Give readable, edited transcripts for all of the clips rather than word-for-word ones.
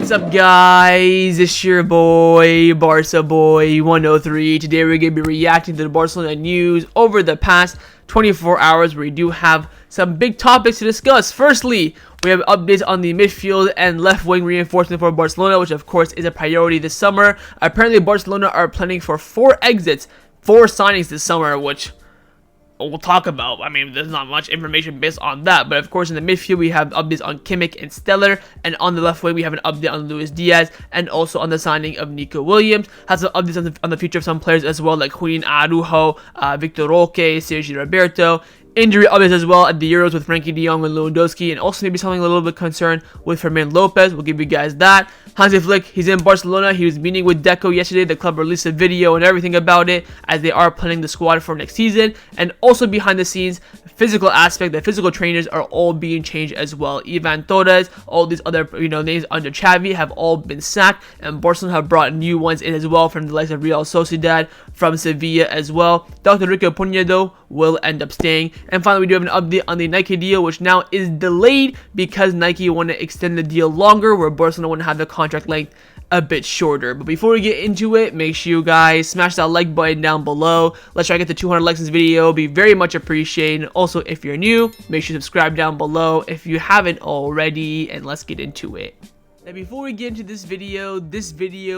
What's up, guys? It's your boy, Barça Boy 103. Today we're going to be reacting to the Barcelona news over the past 24 hours, where we do have some big topics to discuss. Firstly, we have updates on the midfield and left wing reinforcement for Barcelona, which of course is a priority this summer. Apparently, Barcelona are planning for 4 exits, 4 signings this summer, which we'll talk about. I mean, there's not much information based on that, but of course in the midfield we have updates on Kimmich and Stellar, and on the left wing we have an update on Luis Diaz, and also on the signing of Nico Williams. Has some updates on the future of some players as well, like Julian Araujo, Vitor Roque, Sergi Roberto. Injury updates as well at the Euros with Frenkie de Jong and Lewandowski, and also maybe something a little bit concerned with Fermin Lopez. We'll give you guys that. Hansi Flick, he's in Barcelona. He was meeting with Deco yesterday. The club released a video and everything about it, as they are planning the squad for next season. And also behind the scenes, physical aspect, the physical trainers are all being changed as well. Ivan Torres, all these other names under Xavi have all been sacked, and Barcelona have brought new ones in as well from the likes of Real Sociedad, from Sevilla as well. Dr. Ricard Pruna though will end up staying. And finally, we do have an update on the Nike deal, which now is delayed because Nike want to extend the deal longer, where Barcelona want to have the contract length a bit shorter. But before we get into it, make sure you guys smash that like button down below. Let's try to get to 200 likes in this video. It'll be very much appreciated. And also, if you're new, make sure you subscribe down below if you haven't already, and let's get into it. Now, before we get into this video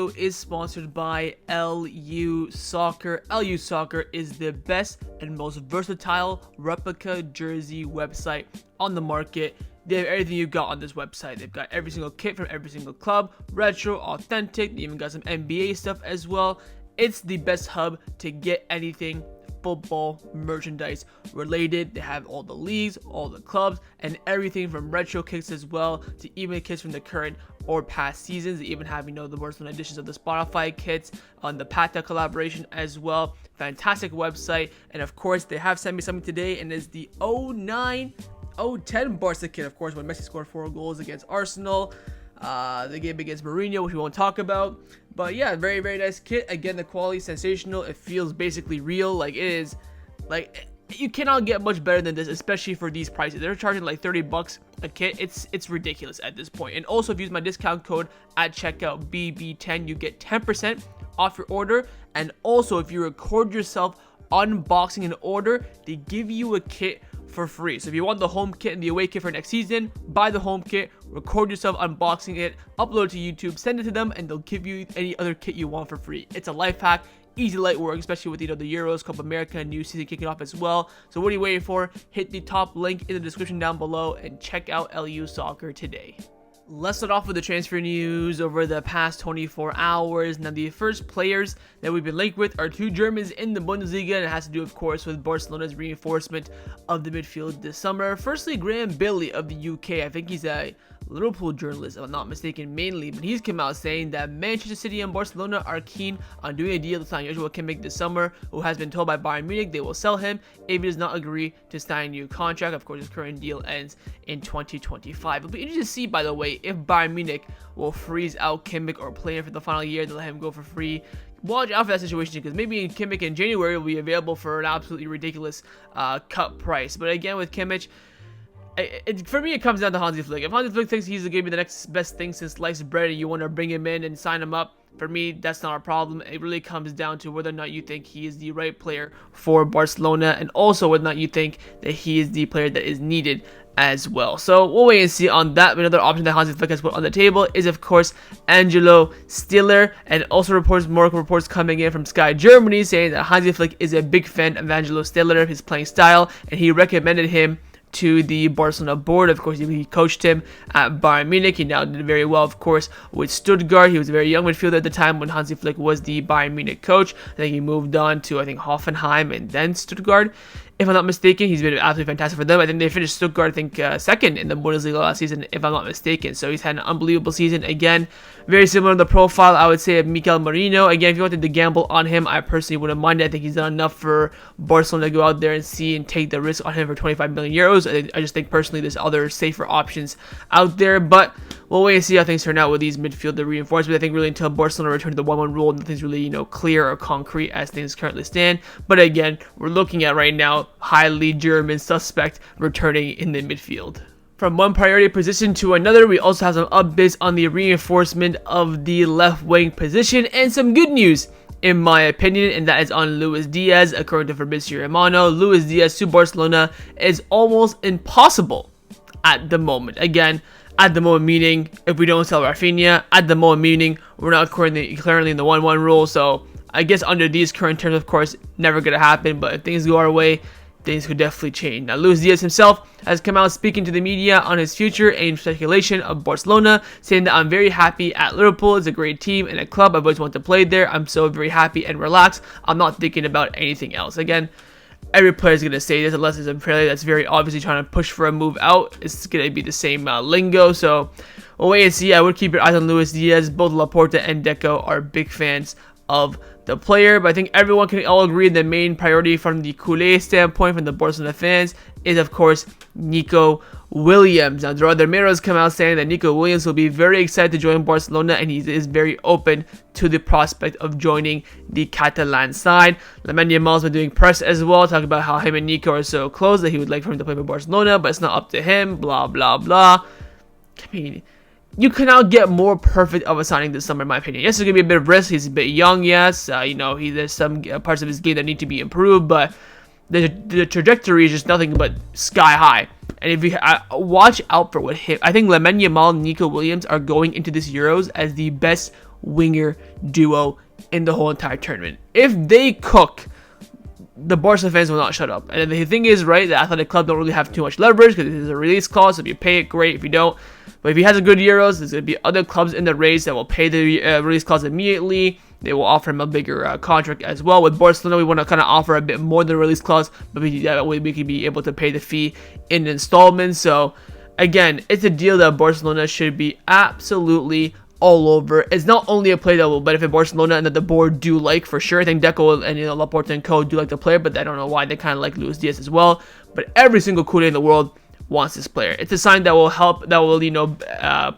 is sponsored by LU Soccer. LU Soccer is the best and most versatile replica jersey website on the market. They have everything you got on this website. They've got every single kit from every single club, retro, authentic. They even got some NBA stuff as well. It's the best hub to get anything football merchandise related. They have all the leagues, all the clubs, and everything from retro kits as well to even kits from the current or past seasons. They even have, the Barcelona editions of the Spotify kits on the Pata collaboration as well. Fantastic website. And of course, they have sent me something today, and it's the 09-010 Barca kit. Of course, when Messi scored 4 goals against Arsenal, the game against Mourinho, which we won't talk about. But yeah, very, very nice kit. Again, the quality is sensational. It feels basically real. Like, it is, like, you cannot get much better than this, especially for these prices. They're charging like 30 bucks a kit. It's ridiculous at this point. And also, if you use my discount code at checkout, BB10, you get 10% off your order. And also, if you record yourself unboxing an order, they give you a kit for free. So if you want the home kit and the away kit for next season, buy the home kit, record yourself unboxing it, upload it to YouTube, send it to them, and they'll give you any other kit you want for free. It's a life hack, easy light work, especially with the Euros, Copa America, new season kicking off as well. So what are you waiting for? Hit the top link in the description down below and check out LU Soccer today. Let's start off with the transfer news over the past 24 hours. Now, the first players that we've been linked with are 2 Germans in the Bundesliga, and it has to do, of course, with Barcelona's reinforcement of the midfield this summer. Firstly, Graham Bailey of the UK. I think he's a Liverpool journalist, if I'm not mistaken, mainly, but he's come out saying that Manchester City and Barcelona are keen on doing a deal to sign Joshua Kimmich this summer, who has been told by Bayern Munich they will sell him if he does not agree to sign a new contract. Of course, his current deal ends in 2025. It'll be interesting to see, by the way, if Bayern Munich will freeze out Kimmich or play him for the final year to let him go for free. Watch out for that situation, because maybe Kimmich in January will be available for an absolutely ridiculous cut price. But again, with Kimmich, for me, it comes down to Hansi Flick. If Hansi Flick thinks he's going to be the next best thing since sliced bread, and you want to bring him in and sign him up, for me, that's not a problem. It really comes down to whether or not you think he is the right player for Barcelona, and also whether or not you think that he is the player that is needed as well. So we'll wait and see on that. Another option that Hansi Flick has put on the table is, of course, Angelo Stiller, and also more reports coming in from Sky Germany saying that Hansi Flick is a big fan of Angelo Stiller, his playing style, and he recommended him to the Barcelona board. Of course, he coached him at Bayern Munich. He now did very well, of course, with Stuttgart. He was a very young midfielder at the time when Hansi Flick was the Bayern Munich coach. I think he moved on to, Hoffenheim and then Stuttgart, if I'm not mistaken. He's been absolutely fantastic for them. I think they finished Stuttgart, second in the Bundesliga last season, if I'm not mistaken. So he's had an unbelievable season. Again, very similar to the profile, I would say, of Mikel Merino. Again, if you wanted to gamble on him, I personally wouldn't mind it. I think he's done enough for Barcelona to go out there and see and take the risk on him for 25 million euros. I just think personally there's other safer options out there, but we'll wait and see how things turn out with these midfielder reinforcements. I think really until Barcelona return to the 1-1 rule, nothing's really, clear or concrete as things currently stand. But again, we're looking at right now highly German suspect returning in the midfield. From one priority position to another, we also have some updates on the reinforcement of the left wing position and some good news, in my opinion, and that is on Luis Diaz. According to Fabrizio Romano, Luis Diaz to Barcelona is almost impossible at the moment. Again, at the moment meaning if we don't sell Rafinha, at the moment meaning we're not currently in the 1-1 rule, so I guess under these current terms, of course, never gonna happen, but if things go our way, things could definitely change. Now, Luis Diaz himself has come out speaking to the media on his future and speculation of Barcelona, saying that I'm very happy at Liverpool. It's a great team and a club. I've always wanted to play there. I'm so very happy and relaxed. I'm not thinking about anything else. Again, every player is going to say this unless it's a player that's very obviously trying to push for a move out. It's going to be the same lingo. So we'll wait and see. I would keep your eyes on Luis Diaz. Both Laporta and Deco are big fans of the player, but I think everyone can all agree the main priority from the Culé standpoint, from the Barcelona fans, is of course Nico Williams. Now, Gerard has come out saying that Nico Williams will be very excited to join Barcelona, and he is very open to the prospect of joining the Catalan side. Lamine Yamal's been doing press as well, talking about how him and Nico are so close that he would like for him to play for Barcelona, but it's not up to him, blah blah blah. I mean, you cannot get more perfect of a signing this summer, in my opinion. Yes, there's going to be a bit of risk. He's a bit young, yes. There's some parts of his game that need to be improved, but the trajectory is just nothing but sky high. And if you watch out for what him, I think Lamine Yamal and Nico Williams are going into this Euros as the best winger duo in the whole entire tournament. If they cook, the Barca fans will not shut up. And the thing is, right, the athletic club don't really have too much leverage because there's a release clause. So if you pay it, great. If you don't, but if he has a good Euros, there's going to be other clubs in the race that will pay the release clause immediately. They will offer him a bigger contract as well. With Barcelona, we want to kind of offer a bit more than the release clause, but that way we can be able to pay the fee in installments. So again, it's a deal that Barcelona should be absolutely all over. It's not only a play that will benefit Barcelona and that the board do like for sure. I think Deco and Laporta and co do like the player, but I don't know why. They kind of like Luis Diaz as well. But every single Culé in the world wants this player. It's a sign that will help, that will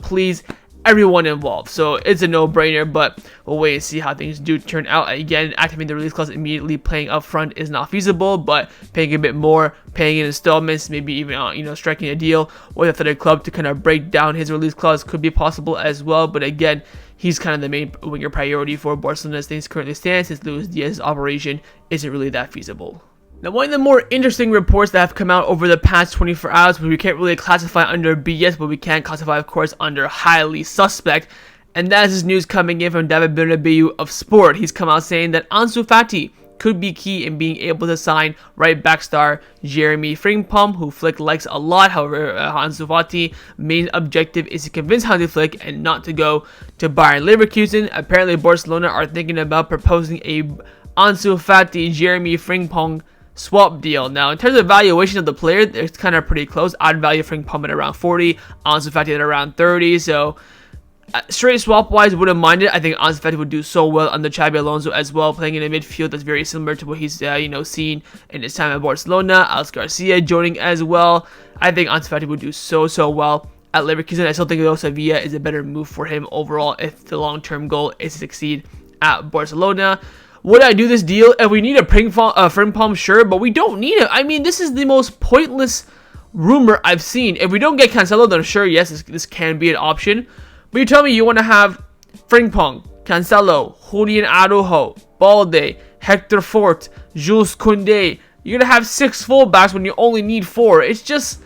please everyone involved. So it's a no-brainer, but we'll wait and see how things do turn out. Again, activating the release clause immediately, playing up front is not feasible, but paying a bit more, paying in installments, maybe even striking a deal with a third club to kind of break down his release clause could be possible as well. But again, he's kind of the main winger priority for Barcelona as things currently stand, since Luis Diaz's operation isn't really that feasible. Now, one of the more interesting reports that have come out over the past 24 hours, which we can't really classify under BS, but we can classify, of course, under highly suspect, and that is this news coming in from David Bernabeu of Sport. He's come out saying that Ansu Fati could be key in being able to sign right back star Jeremie Frimpong, who Flick likes a lot. However, Ansu Fati's main objective is to convince Hansi Flick and not to go to Bayern Leverkusen. Apparently, Barcelona are thinking about proposing a Ansu Fati Jeremie Frimpong swap deal. Now, in terms of valuation of the player, it's kind of pretty close. I'd value Frimpong at around 40, Ansu Fati at around 30, so straight swap wise, wouldn't mind it. I think Ansu Fati would do so well under Xabi Alonso as well, playing in a midfield that's very similar to what he's seen in his time at Barcelona. Alex Garcia joining as well. I think Ansu Fati would do so well at Leverkusen. I still think though Sevilla is a better move for him overall if the long-term goal is to succeed at Barcelona. Would I do this deal if we need a Frimpong? Sure, but we don't need it. I mean, this is the most pointless rumor I've seen. If we don't get Cancelo, then sure, yes, this can be an option. But you tell me you want to have Frimpong, Cancelo, Julian Araujo, Balde, Hector Fort, Jules Koundé. You're going to have 6 fullbacks when you only need 4. It's just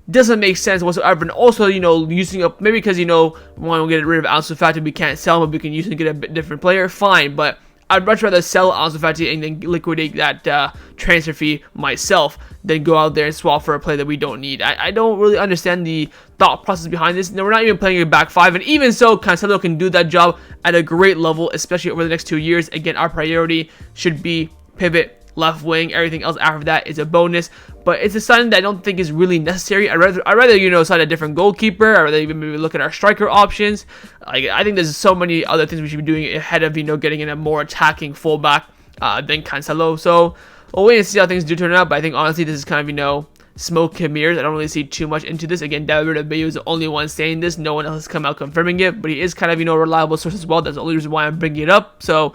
doesn't make sense whatsoever. And also, using up, maybe because, we want to get rid of Ansu Fati, we can't sell him, but we can use him to get a different player. Fine, but I'd much rather sell Ansu Fati and then liquidate that transfer fee myself than go out there and swap for a player that we don't need. I don't really understand the thought process behind this. Now, we're not even playing a back 5, and even so, Cancelo can do that job at a great level, especially over the next 2 years. Again, our priority should be pivot, left wing. Everything else after that is a bonus, but it's a sign that I don't think is really necessary. I'd rather sign a different goalkeeper. I'd rather even maybe look at our striker options. I think there's so many other things we should be doing ahead of getting in a more attacking fullback than Cancelo. So we'll wait and see how things do turn out. But I think honestly this is kind of smoke and mirrors. I don't really see too much into this. Again, David Bernabeu is the only one saying this. No one else has come out confirming it, but he is kind of a reliable source as well. That's the only reason why I'm bringing it up. So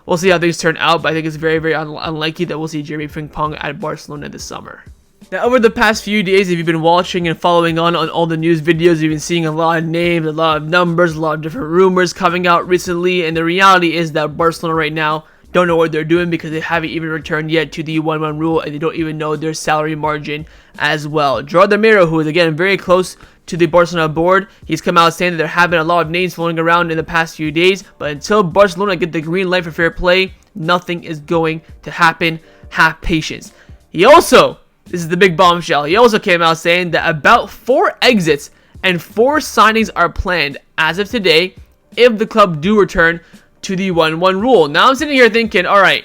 we'll see how things turn out, but I think it's very, very unlikely that we'll see Jeremie Frimpong at Barcelona this summer. Now, over the past few days, if you've been watching and following on all the news videos, you've been seeing a lot of names, a lot of numbers, a lot of different rumors coming out recently, and the reality is that Barcelona right now don't know what they're doing because they haven't even returned yet to the 1-1 rule, and they don't even know their salary margin as well. Jeremie, who is again very close to the Barcelona board, he's come out saying that there have been a lot of names floating around in the past few days, but until Barcelona get the green light for fair play, nothing is going to happen. Have patience. He also, this is the big bombshell, he also came out saying that about 4 exits and 4 signings are planned as of today if the club do return to the 1-1 rule. Now I'm sitting here thinking, alright,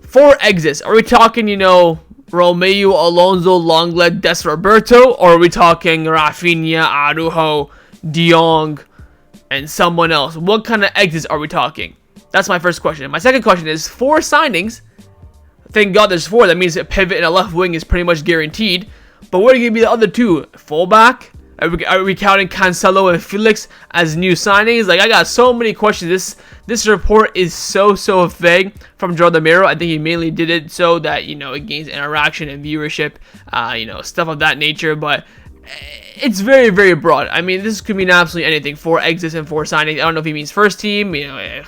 4 exits. Are we talking, Romeo, Alonso, Lenglet, Des Roberto? Or are we talking Rafinha, Araujo, De Jong, and someone else? What kind of exits are we talking? That's my first question. My second question is 4 signings. Thank God there's 4. That means a pivot and a left wing is pretty much guaranteed. But what are going to be the other 2? Fullback? Are we counting Cancelo and Felix as new signings? Like, I got so many questions. This report is so vague from Jeremie. I think he mainly did it so that, it gains interaction and viewership, stuff of that nature. But it's very broad. I mean, this could mean absolutely anything. 4 exits and 4 signings. I don't know if he means first team. You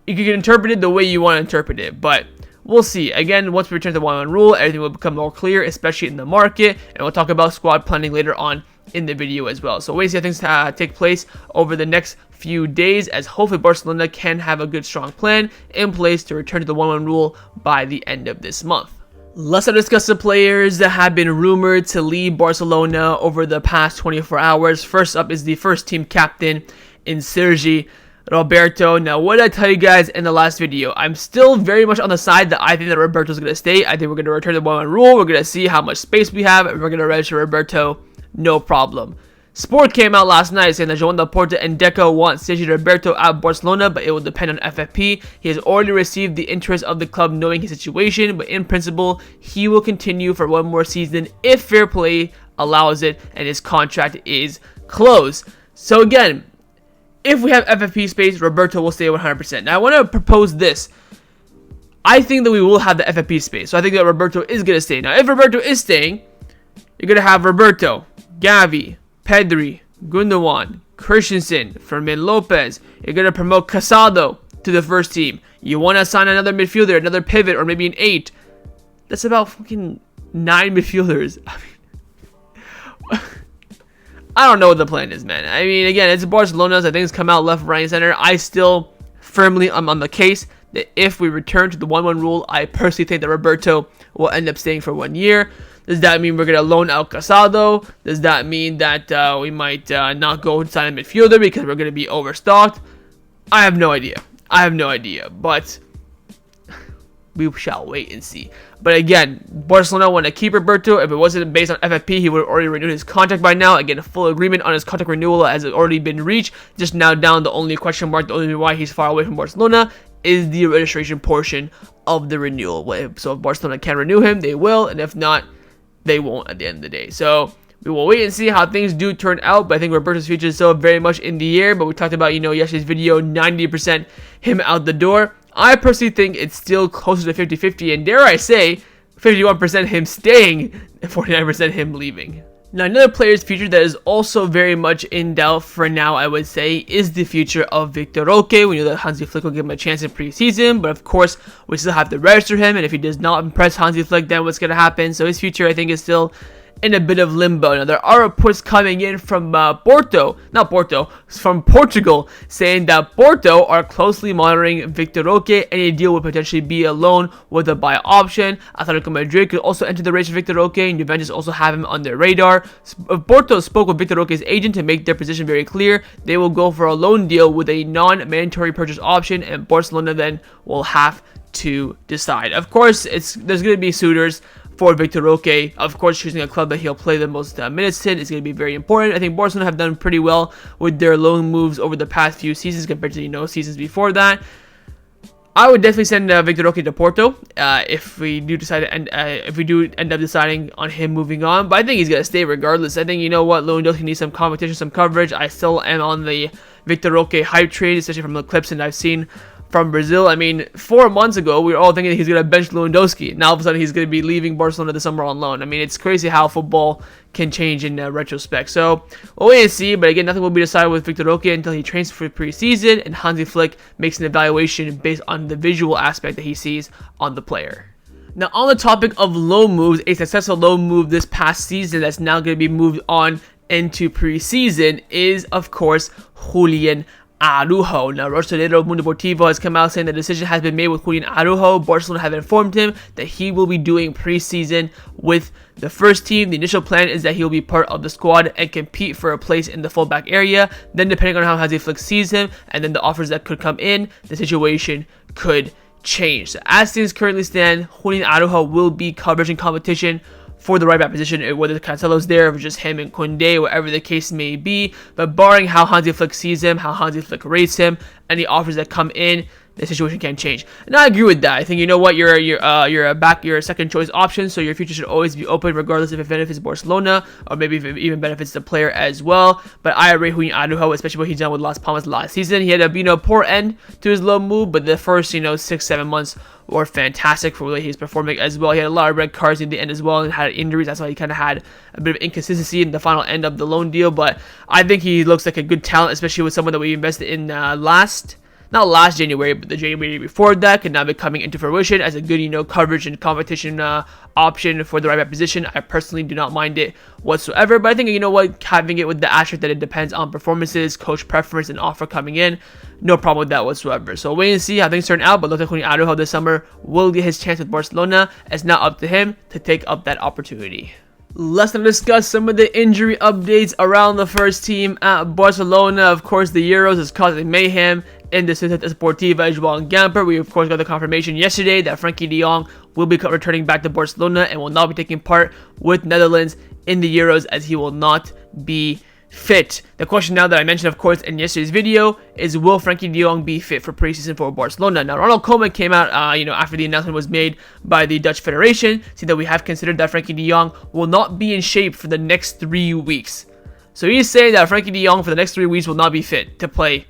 can interpret it the way you want to interpret it. But we'll see. Again, once we return to the 1-1 rule, everything will become more clear, especially in the market. And we'll talk about squad planning later on in the video as well. So wait to see how things take place over the next few days, as hopefully Barcelona can have a good strong plan in place to return to the 1-1 rule by the end of this month. Let's discuss the players that have been rumored to leave Barcelona over the past 24 hours. First up is the first team captain in Sergi Roberto. Now, what did I tell you guys in the last video? I'm still very much on the side that I think that Roberto's going to stay. I think we're going to return to the 1-1 rule. We're going to see how much space we have, and we're going to register Roberto. No problem. Sport came out last night saying that Joan Laporta and Deco want Sergi Roberto at Barcelona, but it will depend on FFP. He has already received the interest of the club knowing his situation, but in principle, he will continue for 1 more season if fair play allows it and his contract is closed. So again, if we have FFP space, Roberto will stay 100%. Now I want to propose this. I think that we will have the FFP space, so I think that Roberto is going to stay. Now if Roberto is staying, you're going to have Roberto, Gavi, Pedri, Gundogan, Christensen, Fermin Lopez. You're going to promote Casado to the first team. You want to sign another midfielder, another pivot, or maybe an 8. That's about fucking 9 midfielders. I don't know what the plan is, man. I mean, again, it's Barcelona, so things come out left, right, and center. I still firmly am on the case that if we return to the 1-1 rule, I personally think that Roberto will end up staying for 1 year. Does that mean we're going to loan out Casado? Does that mean that we might not go and sign a midfielder because we're going to be overstocked? I have no idea. But we shall wait and see. But again, Barcelona want to keep Roberto. If it wasn't based on FFP, he would have already renewed his contract by now. Again, a full agreement on his contract renewal has already been reached. Just now down, the only question mark, the only reason why he's far away from Barcelona is the registration portion of the renewal. So if Barcelona can renew him, they will. And if not, they won't at the end of the day. So we will wait and see how things do turn out. But I think Roberto's future is still very much in the air. But we talked about, yesterday's video, 90% him out the door. I personally think it's still closer to 50-50. And dare I say, 51% him staying and 49% him leaving. Now, another player's future that is also very much in doubt for now, I would say, is the future of Vitor Roque. We know that Hansi Flick will give him a chance in preseason, but of course, we still have to register him, and if he does not impress Hansi Flick, then what's going to happen? So his future, I think, is still in a bit of limbo. Now, there are reports coming in from from Portugal, saying that Porto are closely monitoring Vitor Roque. Any deal would potentially be a loan with a buy option. Atletico Madrid could also enter the race for Vitor Roque, and Juventus also have him on their radar. Porto spoke with Vitor Roque's agent to make their position very clear. They will go for a loan deal with a non-mandatory purchase option, and Barcelona then will have to decide. Of course, there's going to be suitors for Vitor Roque. Of course, choosing a club that he'll play the most minutes in is going to be very important. I think Barcelona have done pretty well with their loan moves over the past few seasons compared to seasons before that. I would definitely send Vitor Roque to Porto if we do decide to end up deciding on him moving on. But I think he's gonna stay regardless. I think Lewandowski needs some competition, some coverage. I still am on the Vitor Roque hype train, especially from the clips that I've seen from Brazil. I mean, 4 months ago, we were all thinking he's going to bench Lewandowski. Now, all of a sudden, he's going to be leaving Barcelona this summer on loan. I mean, it's crazy how football can change in retrospect. So, we'll wait and see. But again, nothing will be decided with Vitor Roque until he trains for preseason and Hansi Flick makes an evaluation based on the visual aspect that he sees on the player. Now, on the topic of loan moves, a successful loan move this past season that's now going to be moved on into preseason is, of course, Julian Araujo. Now, Sociedad Mundo Deportivo has come out saying the decision has been made with Julian Araujo. Barcelona have informed him that he will be doing preseason with the first team. The initial plan is that he will be part of the squad and compete for a place in the fullback area. Then, depending on how Hansi Flick sees him and then the offers that could come in, the situation could change. So, as things currently stand, Julian Araujo will be coverage in competition for the right back position, whether Cancelo's there, or just him and Conde, whatever the case may be. But barring how Hansi Flick sees him, how Hansi Flick rates him, any offers that come in, the situation can change. And I agree with that. I think, you know what, you're a second choice option, so your future should always be open, regardless if it benefits Barcelona or maybe if it even benefits the player as well. But I rate Julian Araujo, especially what he's done with Las Palmas last season. He had a poor end to his loan move, but the first 6-7 months were fantastic for the way he's performing as well. He had a lot of red cards in the end as well and had injuries. That's why he kind of had a bit of inconsistency in the final end of the loan deal. But I think he looks like a good talent, especially with someone that we invested in not last January, but the January before that, could now be coming into fruition as a good, coverage and competition option for the right back position. I personally do not mind it whatsoever, but I think, having it with the asterisk that it depends on performances, coach preference, and offer coming in, no problem with that whatsoever. So wait and see how things turn out, but looks like Julian Araujo this summer will get his chance with Barcelona. It's now up to him to take up that opportunity. Let's now discuss some of the injury updates around the first team at Barcelona. Of course, the Euros is causing mayhem in the Sociedad Deportiva as well in Gamper. We, of course, got the confirmation yesterday that Frenkie de Jong will be returning back to Barcelona and will not be taking part with Netherlands in the Euros, as he will not be fit. The question now that I mentioned, of course, in yesterday's video is, will Frenkie de Jong be fit for preseason for Barcelona? Now, Ronald Koeman came out, after the announcement was made by the Dutch Federation, saying that we have considered that Frenkie de Jong will not be in shape for the next 3 weeks. So he's saying that Frenkie de Jong for the next 3 weeks will not be fit to play,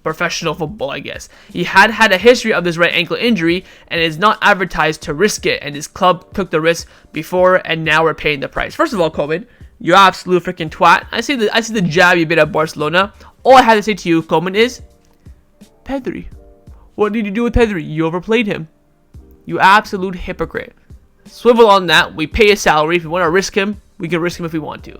professional football, I guess. He had a history of this right ankle injury and is not advertised to risk it, and his club took the risk before, and now we're paying the price. First of all, Koeman, you absolute freaking twat. I see the jab you bit at Barcelona. All I have to say to you, Koeman, is Pedri. What did you do with Pedri? You overplayed him. You absolute hypocrite. Swivel on that. We pay his salary. If we want to risk him, we can risk him if we want to.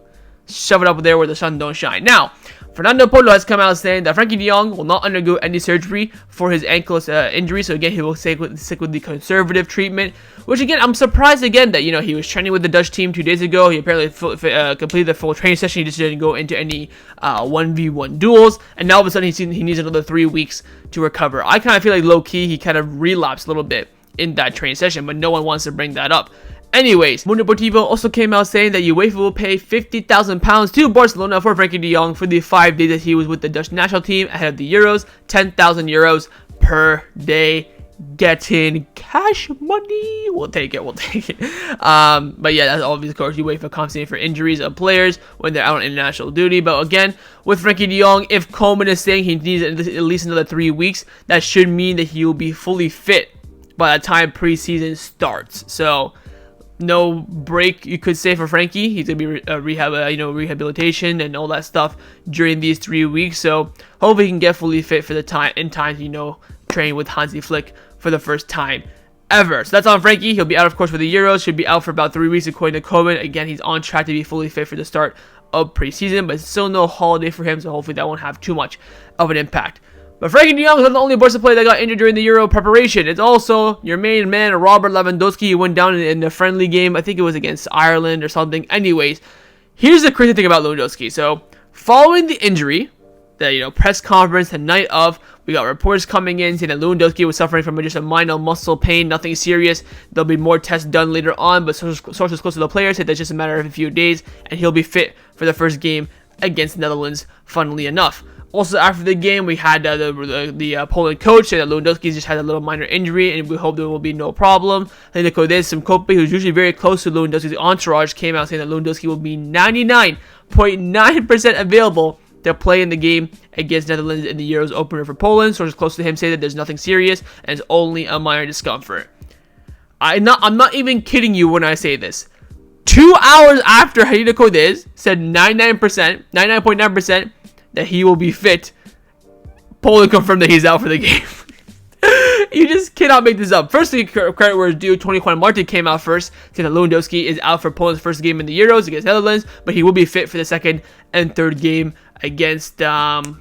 Shove it up there where the sun don't shine. Now, Fernando Polo has come out saying that Frenkie de Jong will not undergo any surgery for his ankle injury. So again, he will stick with the conservative treatment. Which again, I'm surprised again that he was training with the Dutch team 2 days ago. He apparently completed the full training session. He just didn't go into any 1v1 duels. And now all of a sudden he needs another 3 weeks to recover. I kind of feel like low key he kind of relapsed a little bit in that training session, but no one wants to bring that up. Anyways, Mundo Deportivo also came out saying that UEFA will pay £50,000 to Barcelona for Frenkie de Jong for the 5 days that he was with the Dutch national team ahead of the Euros. €10,000 per day. Getting cash money. We'll take it. But yeah, that's obviously, of course, UEFA compensating for injuries of players when they're out on international duty. But again, with Frenkie de Jong, if Koeman is saying he needs at least another 3 weeks, that should mean that he will be fully fit by the time preseason starts. So no break, you could say, for Frenkie. He's gonna be rehabilitation and all that stuff during these 3 weeks. So hopefully he can get fully fit for the time to train with Hansi Flick for the first time ever. So that's on Frenkie. He'll be out, of course, for the Euros. Should be out for about 3 weeks according to Koeman. Again, he's on track to be fully fit for the start of preseason, but still no holiday for him. So hopefully that won't have too much of an impact. But Frenkie de Jong is not the only Barca player that got injured during the Euro preparation. It's also your main man, Robert Lewandowski, who went down in a friendly game. I think it was against Ireland or something. Anyways, here's the crazy thing about Lewandowski. So, following the injury, the press conference the night of, we got reports coming in saying that Lewandowski was suffering from just a minor muscle pain, nothing serious. There'll be more tests done later on, but sources close to the player said that's just a matter of a few days, and he'll be fit for the first game against the Netherlands, funnily enough. Also, after the game, we had the Poland coach say that Lewandowski just had a little minor injury, and we hope there will be no problem. I think the Simcope, who's usually very close to Lewandowski's entourage, came out saying that Lewandowski will be 99.9% available to play in the game against Netherlands in the Euros opener for Poland. Sources close to him say that there's nothing serious and it's only a minor discomfort. I'm not even kidding you when I say this. 2 hours after Nico Williams said 99.9% that he will be fit, Poland confirmed that he's out for the game. You just cannot make this up. Firstly, credit where it's due. 24 Martin came out first, saying that Lewandowski is out for Poland's first game in the Euros against Netherlands, but he will be fit for the second and third game against, cannot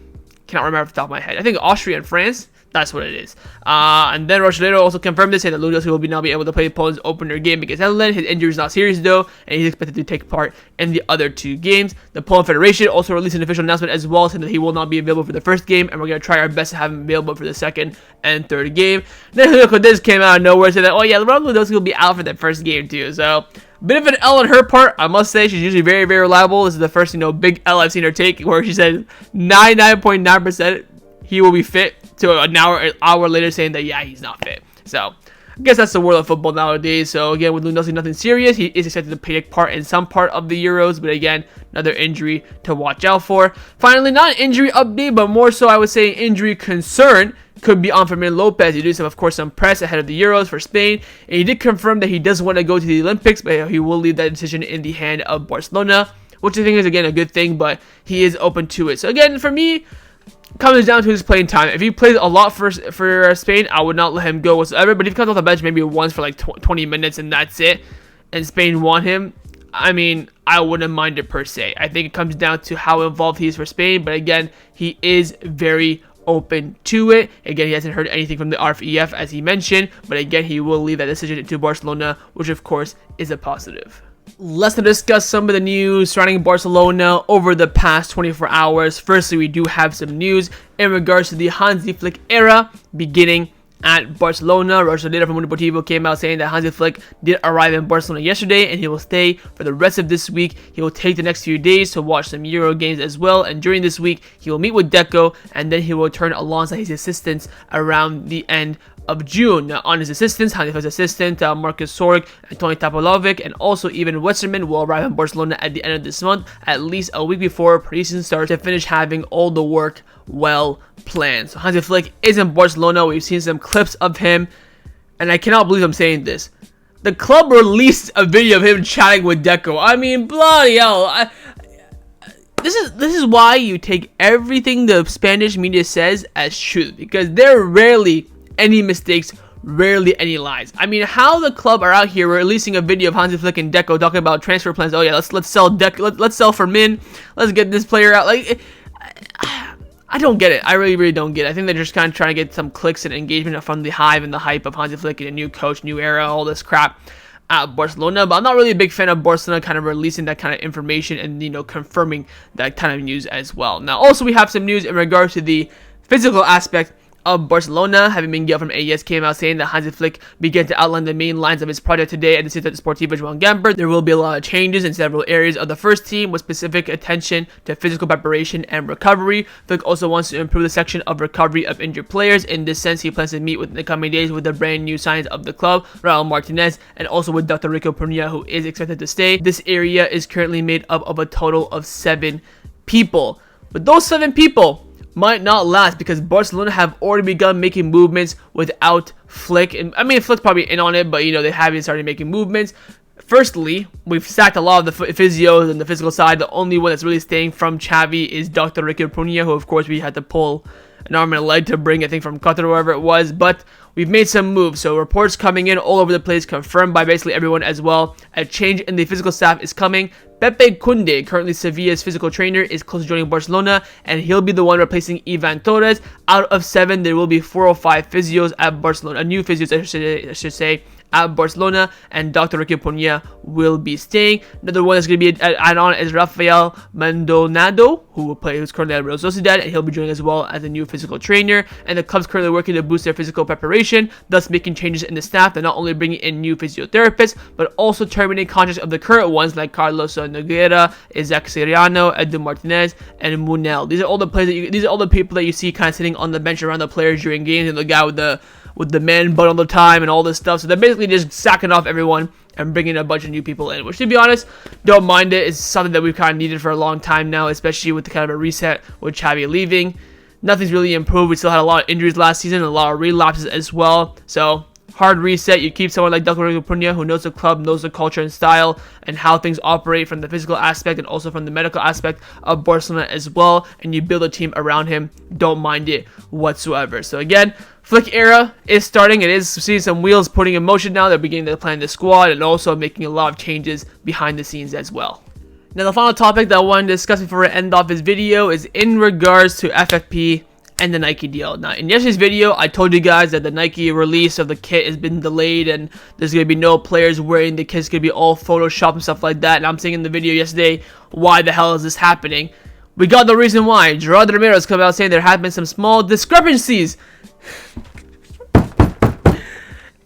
remember off the top of my head. I think Austria and France. That's what it is. And then Sociedad also confirmed this, saying that Lewandowski will now be able to play Poland's opener game against Netherlands. His injury is not serious though, and he's expected to take part in the other 2 games. The Poland Federation also released an official announcement as well, saying that he will not be available for the first game, and we're going to try our best to have him available for the second and third game. Then Nico Williams came out of nowhere and said that, oh yeah, Lewandowski will be out for that first game too. So, bit of an L on her part, I must say. She's usually very, very reliable. This is the first, big L I've seen her take, where she said 99.9% he will be fit, to an hour later saying that, yeah, he's not fit. So, I guess that's the world of football nowadays. So, again, with Lewandowski, nothing serious. He is expected to take part in some part of the Euros, but again, another injury to watch out for. Finally, not an injury update, but more so, I would say, injury concern could be on Fermin Lopez. He did some press ahead of the Euros for Spain, and he did confirm that he does want to go to the Olympics, but he will leave that decision in the hand of Barcelona, which I think is, again, a good thing, but he is open to it. So, again, for me, comes down to his playing time. If he plays a lot for Spain, I would not let him go whatsoever. But if he comes off the bench maybe once for like 20 minutes and that's it, and Spain want him, I mean, I wouldn't mind it per se. I think it comes down to how involved he is for Spain. But again, he is very open to it. Again, he hasn't heard anything from the RFEF as he mentioned. But again, he will leave that decision to Barcelona, which of course is a positive. Let's discuss some of the news surrounding Barcelona over the past 24 hours. Firstly, we do have some news in regards to the Hansi Flick era beginning at Barcelona. Sociedad from Mundo Deportivo came out saying that Hansi Flick did arrive in Barcelona yesterday and he will stay for the rest of this week. He will take the next few days to watch some Euro games as well, and during this week he will meet with Deco and then he will return alongside his assistants around the end of June. Now, on his assistants, Hansi Flick's assistant Marcus Sorg and Tony Tapalovic, and also even Westerman will arrive in Barcelona at the end of this month, at least a week before pre-season starts, to finish having all the work well planned. So Hansi Flick is in Barcelona. We've seen some clips of him, and I cannot believe I'm saying this. The club released a video of him chatting with Deco. I mean, bloody hell. This is why you take everything the Spanish media says as truth, because there are rarely any mistakes, rarely any lies. I mean, how the club are out here releasing a video of Hansi Flick and Deco talking about transfer plans. Oh yeah, let's sell Deco, let's sell Fermin, let's get this player out. Like, I don't get it. I really don't get it. I think they're just kind of trying to get some clicks and engagement from the hive and the hype of Hansi Flick and a new coach, new era, all this crap at Barcelona. But I'm not really a big fan of Barcelona kind of releasing that kind of information and, confirming that kind of news as well. Now, also we have some news in regards to the physical aspect of Barcelona. Having Miguel from AES came out saying that Hansi Flick began to outline the main lines of his project today at the Ciudad Deportiva Joan Gamper. There will be a lot of changes in several areas of the first team with specific attention to physical preparation and recovery. Flick also wants to improve the section of recovery of injured players. In this sense, he plans to meet within the coming days with the brand new signings of the club, Rafael Martinez, and also with Dr. Ricard Pruna, who is expected to stay. This area is currently made up of a total of 7 people. But those 7 people might not last, because Barcelona have already begun making movements without Flick. And I mean, Flick's probably in on it, but they haven't started making movements. Firstly, we've sacked a lot of the physios and the physical side. The only one that's really staying from Xavi is Dr. Ricard Pruna, who of course we had to pull an arm and a leg to bring, I think, from Qatar or wherever it was. But we've made some moves, so reports coming in all over the place, confirmed by basically everyone as well. A change in the physical staff is coming. Pepe Conde, currently Sevilla's physical trainer, is close to joining Barcelona, and he'll be the one replacing Ivan Torres. Out of 7, there will be 4 or 5 physios at Barcelona, new physios I should say, at Barcelona, and Dr. Ricard Pruna will be staying. Another one that's going to be added on is Rafael Maldonado, who's currently at Real Sociedad, and he'll be joining as well as a new physical trainer. And the club's currently working to boost their physical preparation, thus making changes in the staff. They're not only bringing in new physiotherapists, but also terminating contracts of the current ones like Carlos Nogueira, Isaac Siriano, Edu Martinez, and Munel. These are all the players these are all the people that you see kind of sitting on the bench around the players during games, and the guy with with the man bun all the time and all this stuff. So they're basically just sacking off everyone and bringing a bunch of new people in, which, to be honest, don't mind it. It's something that we've kind of needed for a long time now, especially with the kind of a reset with Xavi leaving. Nothing's really improved. We still had a lot of injuries last season and a lot of relapses as well. So hard reset. You keep someone like Ricard Pruna, who knows the club, knows the culture and style, and how things operate from the physical aspect and also from the medical aspect of Barcelona as well, and you build a team around him. Don't mind it whatsoever. So again, Flick era is starting. It is seeing some wheels putting in motion now. They're beginning to plan the squad and also making a lot of changes behind the scenes as well. Now, the final topic that I want to discuss before I end off this video is in regards to FFP and the Nike deal. Now, in yesterday's video, I told you guys that the Nike release of the kit has been delayed and there's going to be no players wearing the kit. It's going to be all Photoshop and stuff like that. And I'm saying in the video yesterday, why the hell is this happening? We got the reason why. Gerard Ramirez come out saying there have been some small discrepancies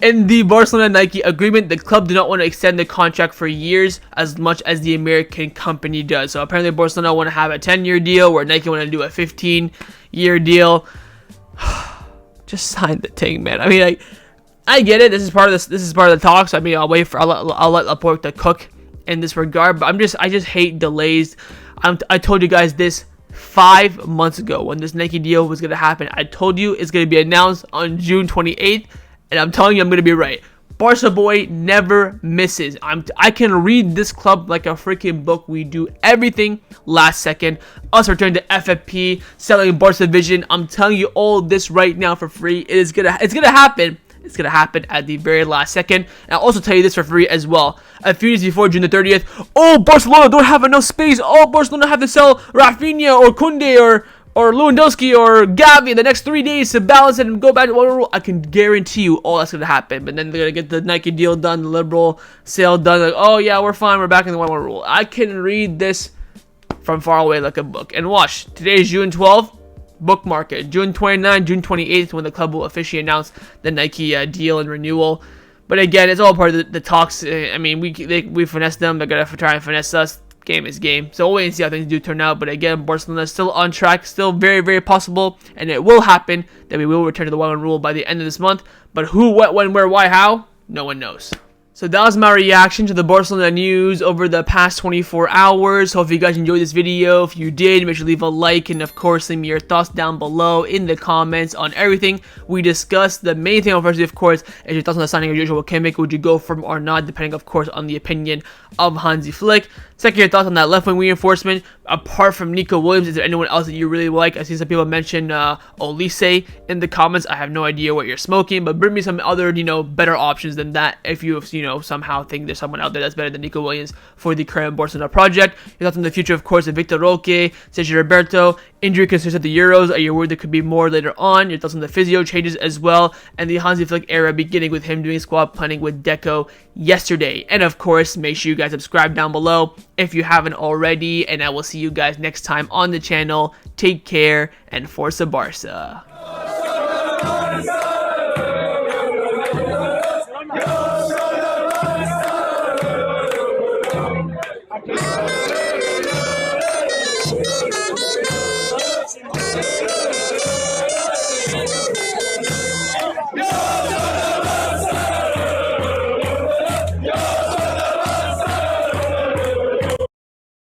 in the Barcelona-Nike agreement. The club do not want to extend the contract for years as much as the American company does. So apparently Barcelona want to have a 10-year deal, where Nike want to do a 15-year deal. Just sign the thing, man. I mean, like, I get it. This is part of this. This is part of the talks. I mean, I'll let Laporte cook in this regard. But I just hate delays. I told you guys this 5 months ago when this Nike deal was gonna happen. I told you it's gonna be announced on June 28th. And I'm telling you, I'm going to be right. Barca boy never misses. I can read this club like a freaking book. We do everything last second. Us returning to FFP, selling Barca Vision. I'm telling you all this right now for free. It's gonna happen. It's going to happen at the very last second. And I'll also tell you this for free as well. A few days before June the 30th, oh, Barcelona don't have enough space. Oh, Barcelona have to sell Rafinha or Conde or Lewandowski or Gavi in the next 3 days to balance it and go back to one rule. I can guarantee you all that's going to happen. But then they're going to get the Nike deal done, the liberal sale done. Like, oh yeah, we're fine. We're back in the 1-1 rule. I can read this from far away like a book. And watch, today is June 12th. Bookmark it. June 29th, June 28th, when the club will officially announce the Nike deal and renewal. But again, it's all part of the talks. I mean, we finesse them. They're going to try and finesse us. Game is game. So we'll wait and see how things do turn out. But again, Barcelona is still on track. Still very, very possible. And it will happen that we will return to the 1-1 rule by the end of this month. But who, what, when, where, why, how? No one knows. So that was my reaction to the Barcelona news over the past 24 hours. Hope you guys enjoyed this video. If you did, make sure to leave a like, and of course leave me your thoughts down below in the comments on everything we discussed. The main thing, firstly, of course, is your thoughts on the signing of Joshua Kimmich. Would you go for him or not, depending, of course, on the opinion of Hansi Flick. Second, your thoughts on that left wing reinforcement. Apart from Nico Williams, is there anyone else that you really like? I see some people mention Olise in the comments. I have no idea what you're smoking, but bring me some other, better options than that if you somehow think there's someone out there that's better than Nico Williams for the current Barcelona project. Your thoughts on the future, of course, of Vitor Roque, Sergi Roberto, injury concerns at the Euros. Are you worried there could be more later on? Your thoughts on the physio changes as well, and the Hansi Flick era beginning with him doing squad planning with Deco yesterday. And of course, make sure you guys subscribe down below if you haven't already, and I will see you guys next time on the channel. Take care, and Forza Barca.